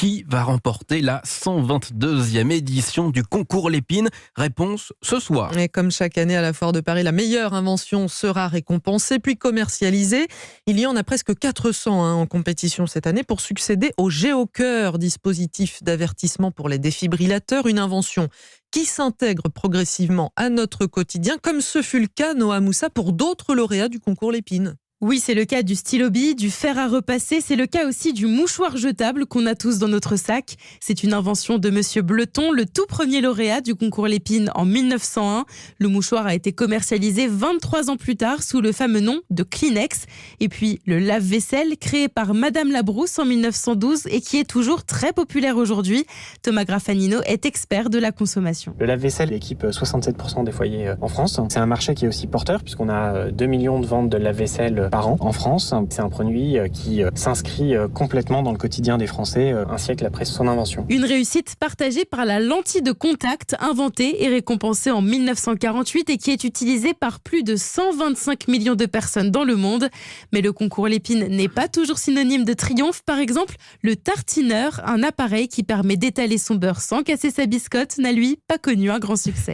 Qui va remporter la 122e édition du concours Lépine? Réponse ce soir. Et comme chaque année à la Foire de Paris, la meilleure invention sera récompensée puis commercialisée. Il y en a presque 400 en compétition cette année pour succéder au GeoCœur, dispositif d'avertissement pour les défibrillateurs, une invention qui s'intègre progressivement à notre quotidien, comme ce fut le cas, Noah Moussa, pour d'autres lauréats du concours Lépine. Oui, c'est le cas du stylo-bille, du fer à repasser, c'est le cas aussi du mouchoir jetable qu'on a tous dans notre sac. C'est une invention de Monsieur Bleton, le tout premier lauréat du concours Lépine en 1901. Le mouchoir a été commercialisé 23 ans plus tard sous le fameux nom de Kleenex. Et puis le lave-vaisselle, créé par Madame Labrousse en 1912 et qui est toujours très populaire aujourd'hui. Thomas Graffanino est expert de la consommation. Le lave-vaisselle équipe 67% des foyers en France. C'est un marché qui est aussi porteur puisqu'on a 2 millions de ventes de lave-vaisselle par an en France. C'est un produit qui s'inscrit complètement dans le quotidien des Français un siècle après son invention. Une réussite partagée par la lentille de contact, inventée et récompensée en 1948 et qui est utilisée par plus de 125 millions de personnes dans le monde. Mais le concours Lépine n'est pas toujours synonyme de triomphe. Par exemple, le tartineur, un appareil qui permet d'étaler son beurre sans casser sa biscotte, n'a lui pas connu un grand succès.